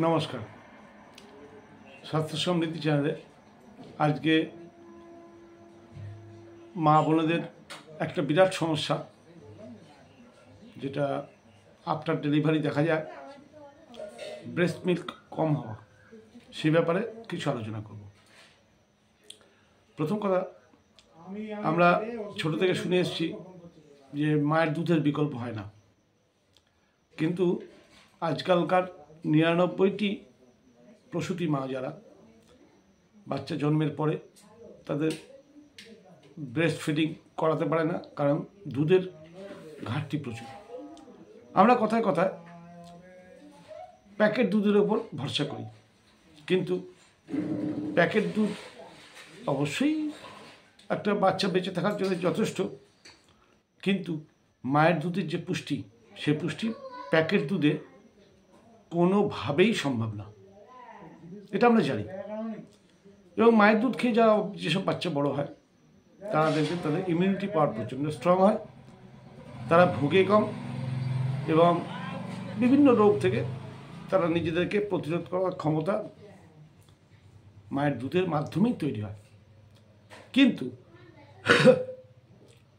নমস্কার। স্বাস্থ্য সমৃদ্ধি চ্যানেলে আজকে মা বোনেদের একটা বিরাট সমস্যা, যেটা আফটার ডেলিভারি দেখা যায়, ব্রেস্ট মিল্ক কম হওয়া, সে ব্যাপারে কিছু আলোচনা করব। প্রথম কথা, আমরা ছোট থেকে শুনে এসেছি যে মায়ের দুধের বিকল্প হয় না, কিন্তু আজকালকার 99টি প্রসূতি মা যারা বাচ্চা জন্মের পরে তাদের ব্রেস্ট ফিডিং করাতে পারে না, কারণ দুধের ঘাটতি প্রচুর। আমরা কথায় কথায় প্যাকেট দুধের ওপর ভরসা করি, কিন্তু প্যাকেট দুধ অবশ্যই একটা বাচ্চা বেঁচে থাকার জন্য যথেষ্ট, কিন্তু মায়ের দুধের যে পুষ্টি, সে পুষ্টি প্যাকেট দুধে কোনোভাবেই সম্ভব না, এটা আমরা জানি। এবং মায়ের দুধ খেয়ে যেসব বাচ্চা বড় হয়, তারা দেখবেন তাদের ইমিউনিটি পাওয়ার প্রচণ্ড স্ট্রং হয়, তারা ভোগে কম এবং বিভিন্ন রোগ থেকে তারা নিজেদেরকে প্রতিরোধ করার ক্ষমতা মায়ের দুধের মাধ্যমেই তৈরি হয়। কিন্তু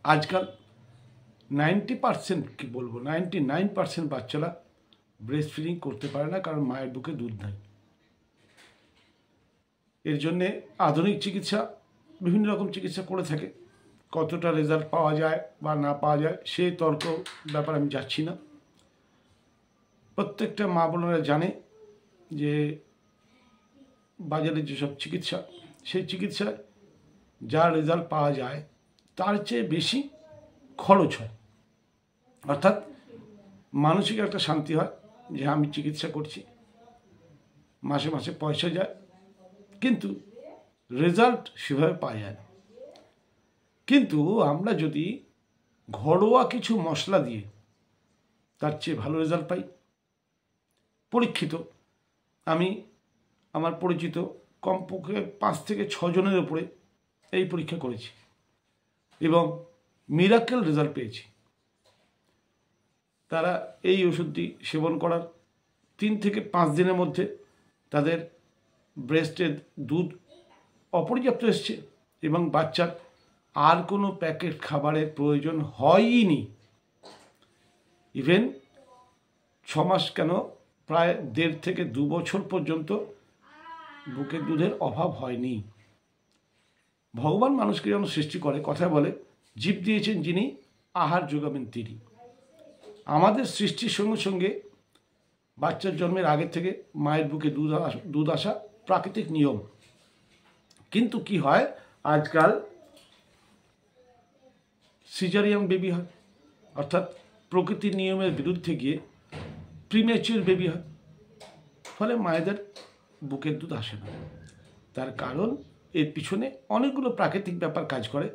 আজকাল 90% কি বলবো, 99% বাচ্চারা ব্রেস্ট ফিডিং করতে পারে না, কারণ মায়ের বুকে দুধ নাই। এর জন্যে আধুনিক চিকিৎসা, বিভিন্ন রকম চিকিৎসা করে থাকে। কতটা রেজাল্ট পাওয়া যায় বা না পাওয়া যায় সে তর্ক ব্যাপারে আমি যাচ্ছি না। প্রত্যেকটা মা বোনেরা জানে যে বাজারে যেসব চিকিৎসা, সেই চিকিৎসায় যা রেজাল্ট পাওয়া যায় তার চেয়ে বেশি খরচ হয়। অর্থাৎ মানসিক একটা শান্তি হয় যে আমি চিকিৎসা করছি, মাসে মাসে পয়সা যায়, কিন্তু রেজাল্ট সেভাবে পাওয়া যায় না। কিন্তু আমরা যদি ঘরোয়া কিছু মশলা দিয়ে তার চেয়ে ভালো রেজাল্ট পাই, পরীক্ষিত, আমি আমার পরিচিত কমপক্ষে 5 থেকে 6 জনের উপরে এই পরীক্ষা করেছি এবং মিরাকেল রেজাল্ট পেয়েছি। তারা এই ওষুধটি সেবন করার 3 থেকে 5 দিনের মধ্যে তাদের ব্রেস্টের দুধ অপর্যাপ্ত এসছে এবং বাচ্চার আর কোনো প্যাকেট খাবারের প্রয়োজন হয়নি। ইভেন 6 মাস কেন, প্রায় 1.5 থেকে 2 বছর পর্যন্ত বুকের দুধের অভাব হয়নি। ভগবান মানুষকে যেমন সৃষ্টি করে, কথায় বলে জীব দিয়েছেন যিনি, আহার যোগাবেন তিনি। আমাদের সৃষ্টির সঙ্গে সঙ্গে বাচ্চার জন্মের আগে থেকে মায়ের বুকে দুধ আসা প্রাকৃতিক নিয়ম। কিন্তু কি হয়, আজকাল সিজারিয়ান বেবি হয়, অর্থাৎ প্রকৃতির নিয়মের বিরুদ্ধে গিয়ে প্রিম্যাচিউর বেবি হয়, ফলে মায়েদের বুকের দুধ আসে না। তার কারণ এর পিছনে অনেকগুলো প্রাকৃতিক ব্যাপার কাজ করে।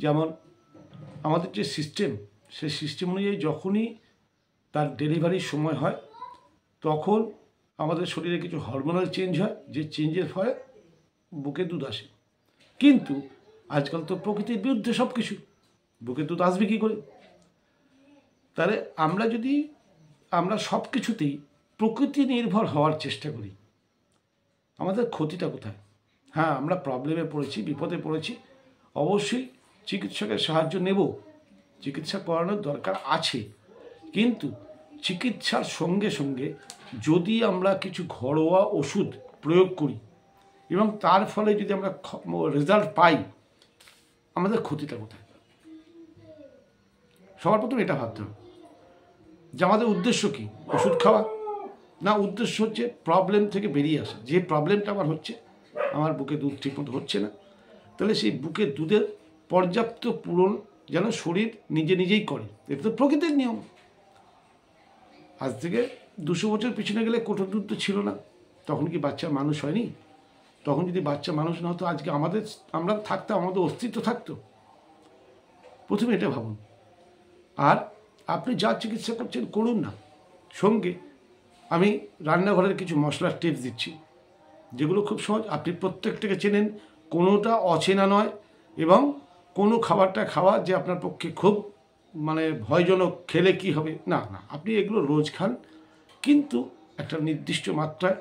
যেমন আমাদের যে সিস্টেম, সেই সিস্টেম অনুযায়ী যখনই তার ডেলিভারির সময় হয়, তখন আমাদের শরীরে কিছু হরমোনাল চেঞ্জ হয়, যে চেঞ্জের ফলে বুকে দুধ আসে। কিন্তু আজকাল তো প্রকৃতির বিরুদ্ধে সব কিছু, বুকে দুধ আসবে কী করে? তাহলে আমরা সব কিছুতেই প্রকৃতি নির্ভর হওয়ার চেষ্টা করি, আমাদের ক্ষতিটা কোথায়? হ্যাঁ, আমরা প্রবলেমে পড়েছি, বিপদে পড়েছি, অবশ্যই চিকিৎসকের সাহায্য নেব, চিকিৎসা করানোর দরকার আছে। কিন্তু চিকিৎসার সঙ্গে সঙ্গে যদি আমরা কিছু ঘরোয়া ওষুধ প্রয়োগ করি এবং তার ফলে যদি আমরা রেজাল্ট পাই, আমাদের ক্ষতিটা কোথায়? সবার প্রথমে এটা ভাবতে হবে যে আমাদের উদ্দেশ্য কী, ওষুধ খাওয়া না, উদ্দেশ্য হচ্ছে প্রবলেম থেকে বেরিয়ে আসা। যে প্রবলেমটা আমার হচ্ছে, আমার বুকে দুধ ঠিকমতো হচ্ছে না, তাহলে সেই বুকের দুধের পর্যাপ্ত পূরণ যেন শরীর নিজে নিজেই করে। এটা তো প্রকৃতির নিয়ম। আজ থেকে 200 বছর পিছনে গেলে কোটো দুধ তো ছিল না, তখন কি বাচ্চা মানুষ হয়নি? তখন যদি বাচ্চা মানুষ না হতো, আজকে আমরা থাকতাম, আমাদের অস্তিত্ব থাকতো? প্রথমে এটা ভাবুন। আর আপনি যা চিকিৎসা করছেন করুন না, সঙ্গে আমি রান্নাঘরের কিছু মশলার টিপস দিচ্ছি, যেগুলো খুব সহজ, আপনি প্রত্যেকটাকে চেনেন, কোনোটা অচেনা নয়। এবং কোনো খাবারটা খাওয়া যে আপনার পক্ষে খুব ভয়জনক, খেলে কি হবে, না, আপনি এগুলো রোজ খান, কিন্তু একটা নির্দিষ্ট মাত্রায়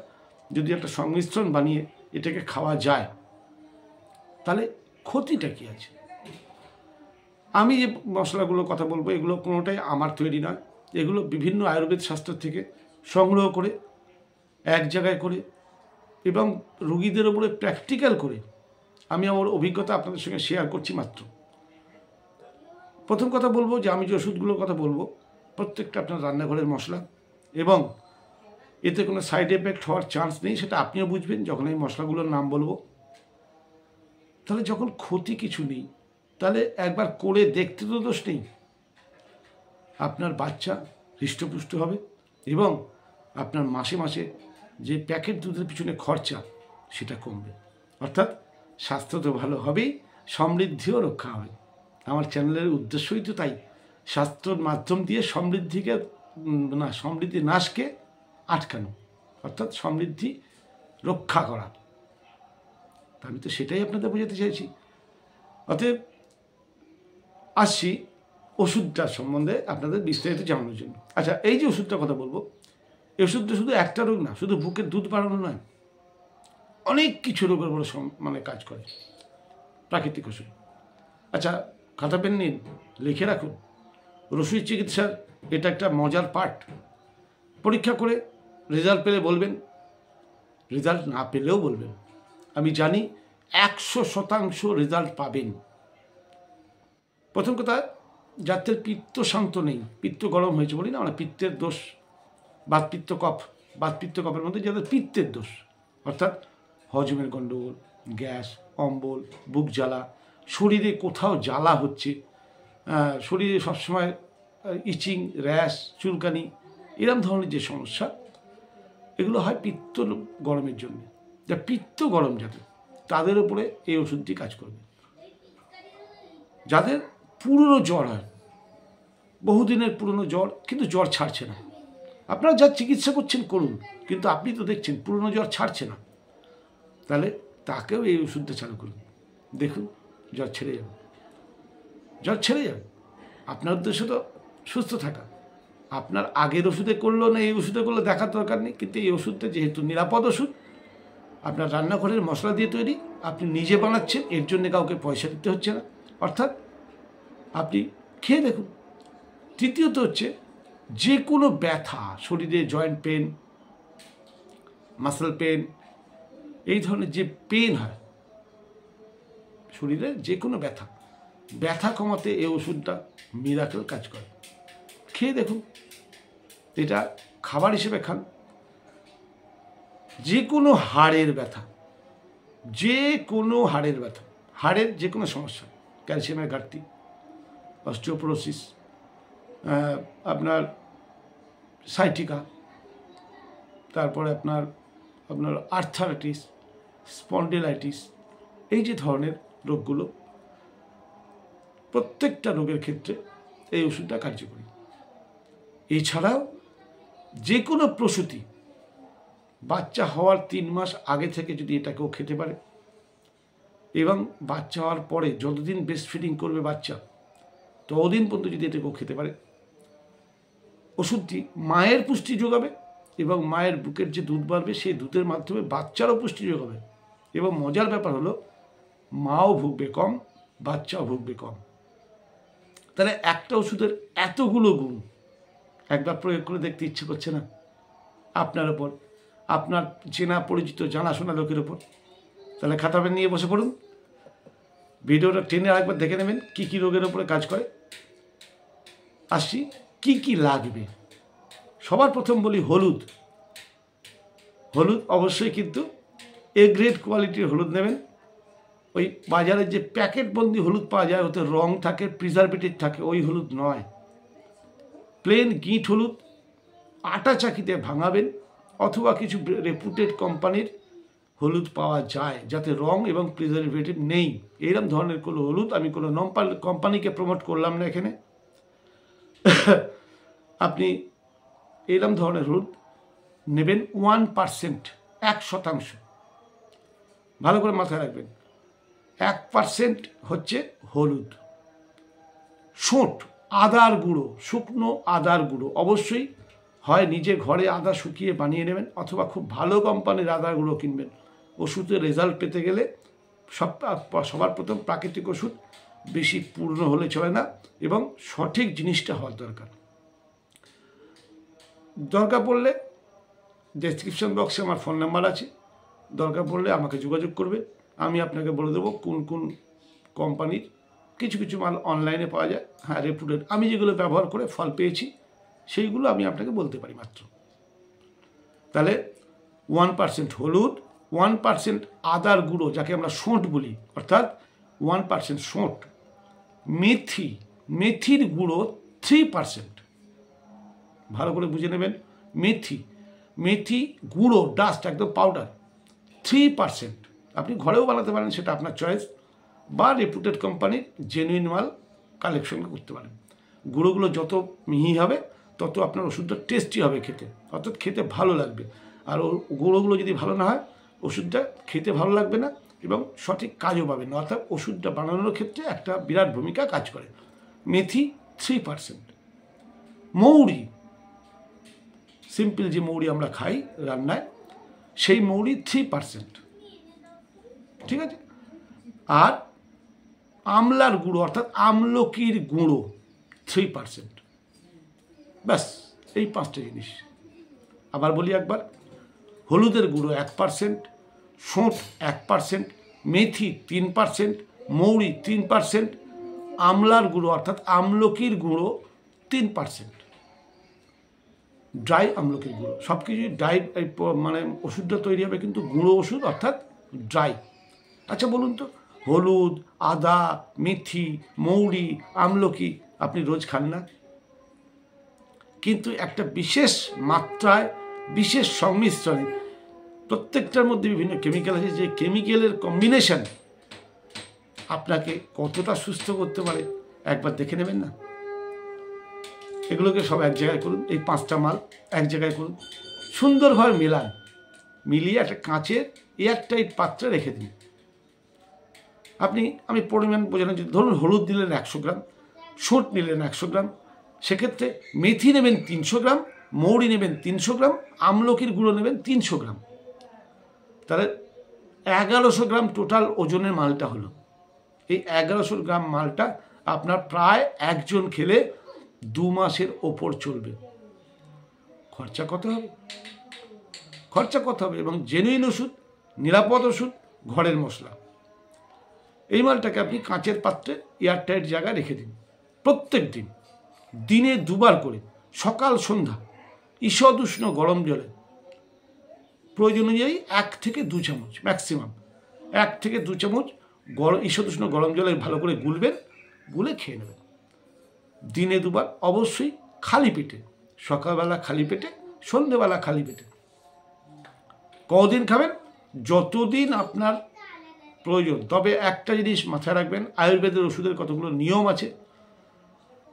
যদি একটা সংমিশ্রণ বানিয়ে এটাকে খাওয়া যায়, তাহলে ক্ষতিটা কি আছে? আমি যে মশলাগুলোর কথা বলবো এগুলো কোনোটাই আমার তৈরি নয়, এগুলো বিভিন্ন আয়ুর্বেদ শাস্ত্র থেকে সংগ্রহ করে এক জায়গায় করে এবং রুগীদের উপরে প্র্যাকটিক্যাল করে আমি আমার অভিজ্ঞতা আপনাদের সঙ্গে শেয়ার করছি মাত্র। প্রথম কথা বলবো যে আমি যে ওষুধগুলোর কথা বলবো প্রত্যেকটা আপনার রান্নাঘরের মশলা, এবং এতে কোনো সাইড এফেক্ট হওয়ার চান্স নেই, সেটা আপনিও বুঝবেন যখন এই মশলাগুলোর নাম বলবো। তাহলে যখন ক্ষতি কিছু নেই, তাহলে একবার করে দেখতে তো দোষ নেই। আপনার বাচ্চা হৃষ্টপুষ্ট হবে এবং আপনার মাসে মাসে যে প্যাকেট দুধের পিছনে খরচা সেটা কমবে, অর্থাৎ স্বাস্থ্য তো ভালো হবেই, সমৃদ্ধিও রক্ষা হবে। আমার চ্যানেলের উদ্দেশ্যই তো তাই, স্বাস্থ্যর মাধ্যম দিয়ে সমৃদ্ধি নাশকে আটকানো, অর্থাৎ সমৃদ্ধি রক্ষা করা। আমি তো সেটাই আপনাদের বোঝাতে চাইছি। অতএব আসছি ওষুধটার সম্বন্ধে আপনাদের বিস্তারিত জানানোর জন্য। আচ্ছা, এই যে ওষুধটার কথা বলবো, এই ওষুধটা শুধু একটা রোগ না, শুধু বুকের দুধ বাড়ানো নয়, অনেক কিছু রোগের বড় কাজ করে, প্রাকৃতিক ওষুধ। আচ্ছা, খাতা পেন নিন, লিখে রাখুন। রসুই চিকিৎসার এটা একটা মজার পার্ট। পরীক্ষা করে রেজাল্ট পেলে বলবেন, রেজাল্ট না পেলেও বলবেন। আমি জানি 100% রেজাল্ট পাবেন। প্রথম কথা, যাদের পিত্ত শান্ত নেই, পিত্ত গরম হয়েছে বলি না আমরা, পিত্তের দোষ, বাতপিত্ত কফের মধ্যে যাদের পিত্তের দোষ, অর্থাৎ হজমের গণ্ডগোল, গ্যাস, অম্বল, বুক জ্বালা, শরীরে কোথাও জ্বালা হচ্ছে, শরীরে সবসময় ইচিং, র্যাশ, চুলকানি, এরম ধরনের যে সমস্যা, এগুলো হয় পিত্ত গরমের জন্য। যা পিত্ত গরম যাদের, তাদের উপরে এই ওষুধটি কাজ করবে। যাদের পুরনো জ্বর হয়, বহুদিনের পুরনো জ্বর, কিন্তু জ্বর ছাড়ছে না, আপনারা যা চিকিৎসা করছেন করুন, কিন্তু আপনি তো দেখছেন পুরনো জ্বর ছাড়ছে না, তাহলে তাকেও এই ওষুধটা চালু করুন, দেখুন জ্বর ছেড়ে যাবে। জ্বর ছেড়ে যাবে। আপনার উদ্দেশ্য তো সুস্থ থাকা। আপনার আগের ওষুধে করলো না এই ওষুধে করলো দেখার দরকার নেই, কিন্তু এই ওষুধটা যেহেতু নিরাপদ ওষুধ, আপনার রান্নাঘরের মশলা দিয়ে তৈরি, আপনি নিজে বানাচ্ছেন, এর জন্য কাউকে পয়সা দিতে হচ্ছে না, অর্থাৎ আপনি খেয়ে দেখুন। তৃতীয়ত হচ্ছে, যে কোনো ব্যথা, শরীরে জয়েন্ট পেন, মাসল পেন, এই ধরনের যে পেন হয় শরীরে, যে কোনো ব্যথা কমাতে এই ওষুধটা মিরাকেল কাজ করে। খেয়ে দেখুন, এটা খাবার হিসেবে খান। যে কোনো হাড়ের ব্যথা, হাড়ের যে কোনো সমস্যা, ক্যালসিয়ামের ঘাটতি, অস্টিওপোরোসিস, আপনার সাইটিকা, তারপরে আপনার আর্থারাইটিস, স্পন্ডিলাইটিস, এই যে ধরনের রোগগুলো, প্রত্যেকটা রোগের ক্ষেত্রে এই ওষুধটা কার্যকরী। এছাড়াও যে কোনো প্রসূতি, বাচ্চা হওয়ার 3 মাস আগে থেকে যদি এটাকেও খেতে পারে, এবং বাচ্চা হওয়ার পরে যতদিন ব্রেস্ট ফিডিং করবে বাচ্চা, ততদিন পর্যন্ত যদি এটাকেও খেতে পারে, ওষুধটি মায়ের পুষ্টি যোগাবে এবং মায়ের বুকের যে দুধ বাড়বে সেই দুধের মাধ্যমে বাচ্চারও পুষ্টি যোগাবে। এবং মজার ব্যাপার হলো, মাও ভুগবে কম, বাচ্চাও ভুগবে কম। তাহলে একটা ওষুধের এতগুলো গুণ একবার প্রয়োগ করে দেখতে ইচ্ছে করছে না? আপনার ওপর, আপনার চেনা পরিচিত জানাশোনা লোকের ওপর। তাহলে খাতা পেন নিয়ে বসে পড়ুন, ভিডিওটা টেনে আরেকবার দেখে নেবেন কী কী রোগের ওপরে কাজ করে। আসছি কি কি লাগবে। সবার প্রথম বলি হলুদ। হলুদ অবশ্যই কিন্তু এ গ্রেড কোয়ালিটির হলুদ নেবেন। ওই বাজারে যে প্যাকেটবন্দি হলুদ পাওয়া যায়, ওতে রং থাকে, প্রিজারভেটিভ থাকে, ওই হলুদ নয়। প্লেন গিঁট হলুদ আটা চাকিতে ভাঙাবেন, অথবা কিছু রেপুটেড কোম্পানির হলুদ পাওয়া যায় যাতে রং এবং প্রিজারভেটিভ নেই, এইরকম ধরনের কোনো হলুদ। আমি কোনো কোম্পানিকে প্রমোট করলাম না এখানে। আপনি এইরকম ধরনের হলুদ নেবেন 1%, 1%। ভালো করে মাথায় রাখবেন, 1% হচ্ছে হলুদ। শোঁঠ, আদার গুঁড়ো, শুকনো আদার গুঁড়ো, অবশ্যই হয় নিজে ঘরে আদা শুকিয়ে বানিয়ে নেবেন, অথবা খুব ভালো কোম্পানির আদা গুঁড়ো কিনবেন। ওষুধের রেজাল্ট পেতে গেলে সবার প্রথম প্রাকৃতিক ওষুধ বেশি পূর্ণ হলে চলে না, এবং সঠিক জিনিসটা হওয়ার দরকার পড়লে ডেসক্রিপশন বক্সে আমার ফোন নাম্বার আছে, দরকার পড়লে আমাকে যোগাযোগ করবে। আমি আপনাকে বলে দেবো কোন কোন কোম্পানির কিছু কিছু মাল অনলাইনে পাওয়া যায়, হ্যাঁ রেপুটেড, আমি যেগুলো ব্যবহার করে ফল পেয়েছি সেইগুলো আমি আপনাকে বলতে পারি মাত্র। তাহলে 1% হলুদ, 1% আদার গুঁড়ো যাকে আমরা সোঁট বলি, অর্থাৎ 1% সোঁট, মেথির গুঁড়ো 3%, ভালো করে বুঝে নেবেন। মেথি গুঁড়ো ডাস্ট একদম পাউডার 3%, আপনি ঘরেও বানাতে পারেন, সেটা আপনার চয়েস, বা রেপুটেড কোম্পানির জেনুইন মাল কালেকশন করতে পারেন। গুঁড়োগুলো যত মিহি হবে তত আপনার ওষুধটা টেস্টি হবে খেতে, অর্থাৎ খেতে ভালো লাগবে। আর গুঁড়োগুলো যদি ভালো না হয় ওষুধটা খেতে ভালো লাগবে না এবং সঠিক কাজও পাবে না, অর্থাৎ ওষুধটা বানানোর ক্ষেত্রে একটা বিরাট ভূমিকা কাজ করে। মেথি 3%, মৌরি, সিম্পল যে মৌরি আমরা খাই রান্নায়, সেই মৌরি 3%, ঠিক আছে। আর আমলার গুঁড়ো অর্থাৎ আমলকির গুঁড়ো 3%, ব্যাস এই 5টা জিনিস। আবার বলি একবার, হলুদের গুঁড়ো 1%, সোঁট 1%, মেথি 3%, মৌরি 3%, আমলার গুঁড়ো অর্থাৎ আমলকির গুঁড়ো 3%, ড্রাই আমলকির গুঁড়ো। সব কিছুই ড্রাই, মানে ওষুধটা তৈরি হবে কিন্তু গুঁড়ো ওষুধ অর্থাৎ ড্রাই। আচ্ছা বলুন তো, হলুদ, আদা, মেথি, মৌরি, আমলকি আপনি রোজ খান না, কিন্তু একটা বিশেষ মাত্রায়, বিশেষ সংমিশ্রণে, প্রত্যেকটার মধ্যে বিভিন্ন কেমিক্যাল আছে, যে কেমিক্যালের কম্বিনেশন আপনাকে কতটা সুস্থ করতে পারে একবার দেখে নেবেন না। এগুলোকে সব এক জায়গায় করুন, এই 5টা মাল এক জায়গায় করুন, সুন্দরভাবে মিলিয়ে একটা কাঁচের এয়ারটাইট পাত্রে রেখে দিন। আমি পরিমাণ বোঝানোর জন্য, ধরুন হলুদ নিলেন 100 গ্রাম, সোঁট নিলেন 100 গ্রাম, সেক্ষেত্রে মেথি নেবেন 300 গ্রাম, মৌরি নেবেন 300 গ্রাম, আমলকির গুঁড়ো নেবেন 300 গ্রাম, তাহলে 1100 গ্রাম টোটাল ওজনের মালটা হলো। এই 1100 গ্রাম মালটা আপনার প্রায় একজন খেলে 2 মাসের ওপর চলবে। খরচা কত হবে? এবং জেনুইন ওষুধ, নিরাপদ ওষুধ, ঘরের মশলা। এই মালটাকে আপনি কাঁচের পাত্রে এয়ারটাইট জায়গায় রেখে দিন। প্রত্যেক দিন দিনে 2 বার করে, সকাল সন্ধ্যা, ঈষদ উষ্ণ গরম জলে প্রয়োজন অনুযায়ী 1 থেকে 2 চামচ, ম্যাক্সিমাম 1 থেকে 2 চামচ ঈষদ উষ্ণ গরম জলে ভালো করে গুলে খেয়ে নেবেন। দিনে 2 বার, অবশ্যই খালি পেটে, সকালবেলা খালি পেটে, সন্ধ্যেবেলা খালি পেটে। কদিন খাবেন? যতদিন আপনার প্রয়োজন। তবে একটা জিনিস মাথায় রাখবেন, আয়ুর্বেদের ওষুধের কতগুলো নিয়ম আছে।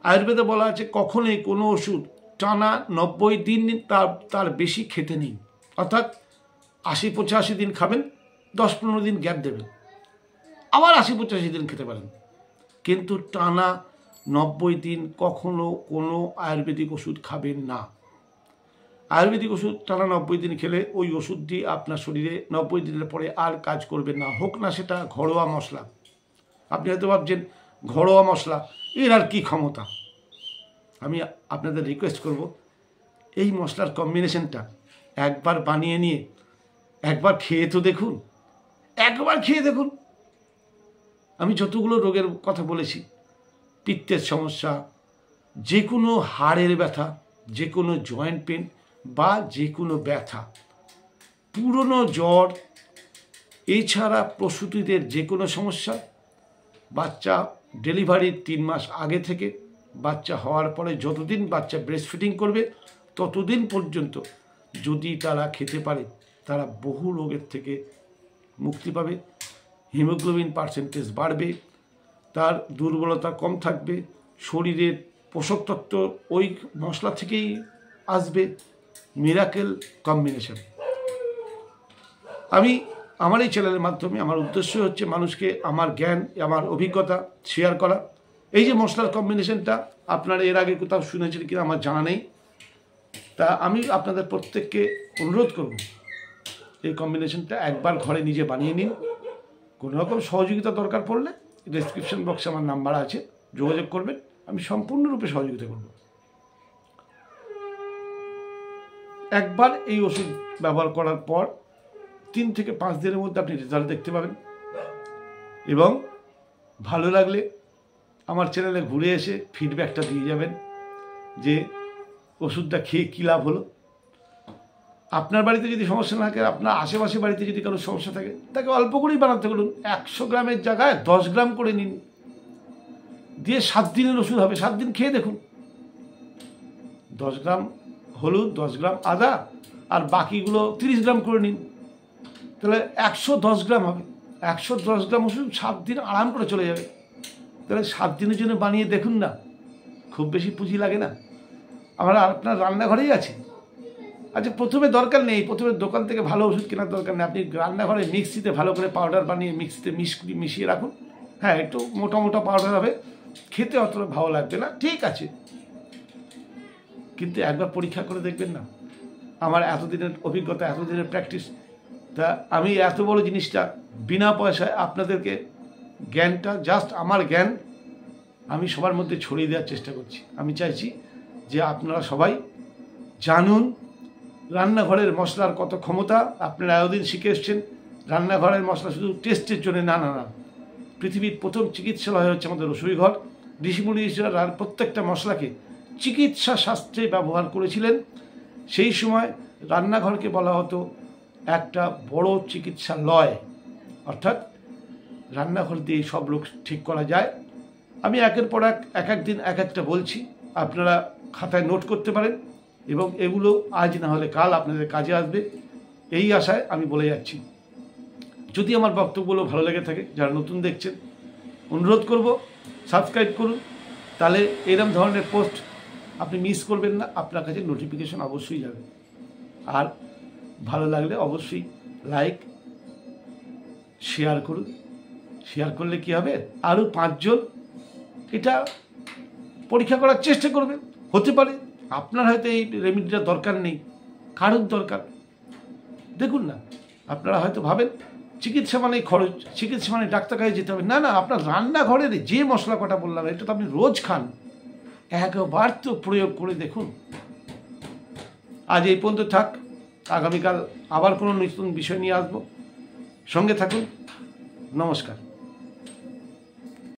আয়ুর্বেদে বলা আছে কখনোই কোনো ওষুধ টানা 90 দিন তার বেশি খেতে নেই, অর্থাৎ 80-85 দিন খাবেন, 10-15 দিন গ্যাপ দেবেন, আবার 80-85 দিন খেতে পারেন, কিন্তু টানা 90 দিন কখনো কোনো আয়ুর্বেদিক ওষুধ খাবেন না। আয়ুর্বেদিক ওষুধ টানা 90 দিন খেলে ওই ওষুধটি আপনার শরীরে 90 দিনের পরে আর কাজ করবে না, হোক না সেটা ঘরোয়া মশলা। আপনি হয়তো ভাবছেন ঘরোয়া মশলা, এর আর কি ক্ষমতা? আমি আপনাদের রিকোয়েস্ট করব, এই মশলার কম্বিনেশনটা একবার বানিয়ে নিয়ে একবার খেয়ে তো দেখুন, আমি যতগুলো রোগের কথা বলেছি, পিত্তের সমস্যা, যে কোনো হাড়ের ব্যথা, যে কোনো জয়েন্ট পেন বা যে কোনো ব্যথা, পুরনো জ্বর, এছাড়া প্রসূতিদের যে কোনো সমস্যা, বাচ্চা ডেলিভারির 3 মাস আগে থেকে বাচ্চা হওয়ার পরে যতদিন বাচ্চা ব্রেস্ট ফিডিং করবে ততদিন পর্যন্ত যদি তারা খেতে পারে, তারা বহু রোগের থেকে মুক্তি পাবে, হিমোগ্লোবিন পার্সেন্টেজ বাড়বে, তার দুর্বলতা কম থাকবে, শরীরের পোষক তত্ত্ব ওই মশলা থেকেই আসবে। Miracle combination. আমার এই চ্যানেলের মাধ্যমে আমার উদ্দেশ্য হচ্ছে মানুষকে আমার জ্ঞান, আমার অভিজ্ঞতা শেয়ার করা। এই যে মশলার কম্বিনেশনটা আপনারা এর আগে কোথাও শুনেছেন কিনা আমার জানা নেই, তা আমি আপনাদের প্রত্যেককে অনুরোধ করব এই কম্বিনেশনটা একবার ঘরে নিজে বানিয়ে নিন। কোনো রকম সহযোগিতা দরকার পড়লে ডেসক্রিপশন বক্সে আমার নাম্বার আছে, যোগাযোগ করবেন, আমি সম্পূর্ণরূপে সহযোগিতা করব। একবার এই ওষুধ ব্যবহার করার পর 3 থেকে 5 দিনের মধ্যে আপনি রেজাল্ট দেখতে পাবেন। এবং ভালো লাগলে আমার চ্যানেলে ঘুরে এসে ফিডব্যাকটা দিয়ে যাবেন যে ওষুধটা খেয়ে কী লাভ হলো। আপনার বাড়িতে যদি সমস্যা না থাকে, আপনার আশেপাশে বাড়িতে যদি কারো সমস্যা থাকে, তাকে অল্প করেই বানাতে বলুন। 100 গ্রামের জায়গায় 10 গ্রাম করে নিন, দিয়ে 7 দিনের ওষুধ হবে। 7 দিন খেয়ে দেখুন। 10 গ্রাম হলুদ, 10 গ্রাম আদা, আর বাকিগুলো 30 গ্রাম করে নিন, তাহলে 110 গ্রাম হবে। 110 গ্রাম ওষুধ 7 দিন আরাম করে চলে যাবে। তাহলে 7 দিনের জন্য বানিয়ে দেখুন না, খুব বেশি পুঁজি লাগে না। আমরা আপনার রান্নাঘরেই আছে। আচ্ছা, প্রথমে দরকার নেই, প্রথমে দোকান থেকে ভালো ওষুধ কেনার দরকার নেই। আপনি রান্নাঘরে মিক্সিতে ভালো করে পাউডার বানিয়ে মিক্সিতে মিশিয়ে রাখুন। হ্যাঁ, একটু মোটা মোটা পাউডার হবে, খেতে অতটা ভালো লাগবে না, ঠিক আছে, কিন্তু একবার পরীক্ষা করে দেখবেন না। আমার এতদিনের অভিজ্ঞতা, এতদিনের প্র্যাকটিস, তা আমি এত বড় জিনিসটা বিনা পয়সায় আপনাদেরকে জ্ঞানটা, জাস্ট আমার জ্ঞান আমি সবার মধ্যে ছড়িয়ে দেওয়ার চেষ্টা করছি। আমি চাইছি যে আপনারা সবাই জানুন রান্নাঘরের মশলার কত ক্ষমতা। আপনারা এতদিন শিখে এসছেন রান্নাঘরের মশলা শুধু টেস্টের জন্য, না না না। পৃথিবীর প্রথম চিকিৎসালয় হচ্ছে আমাদের রসুইঘর। ঋষিমুনি প্রত্যেকটা মশলাকে চিকিৎসা শাস্ত্রে ব্যবহার করেছিলেন। সেই সময় রান্নাঘরকে বলা হতো একটা বড় চিকিৎসালয়, অর্থাৎ রান্নাঘর দিয়ে সব রোগ ঠিক করা যায়। আমি একের পর এক একদিন এক একটা বলছি, আপনারা খাতায় নোট করতে পারেন, এবং এগুলো আজ না হলে কাল আপনাদের কাজে আসবে, এই আশায় আমি বলে যাচ্ছি। যদি আমার বক্তব্যগুলো ভালো লেগে থাকে, যারা নতুন দেখছেন, অনুরোধ করব সাবস্ক্রাইব করুন, তাহলে এরকম ধরনের পোস্ট আপনি মিস করবেন না, আপনার কাছে নোটিফিকেশন অবশ্যই যাবে। আর ভালো লাগলে অবশ্যই লাইক শেয়ার করুন। শেয়ার করলে কি হবে, আরও 5 জন এটা পরীক্ষা করার চেষ্টা করবে। হতে পারে আপনার হয়তো এই রেমেডিটা দরকার নেই, কারোর দরকার। দেখুন না, আপনারা হয়তো ভাবেন চিকিৎসা মানে খরচ, চিকিৎসা মানে ডাক্তার কাছে যেতে হবে, না না। আপনার রান্নাঘরের যে মশলা কটা বললাম, এটা তো আপনি রোজ খান, একবার তো প্রয়োগ করে দেখুন। আজ এই পর্যন্ত থাক, আগামীকাল আবার কোনো নতুন বিষয় নিয়ে আসবো। সঙ্গে থাকুন। নমস্কার।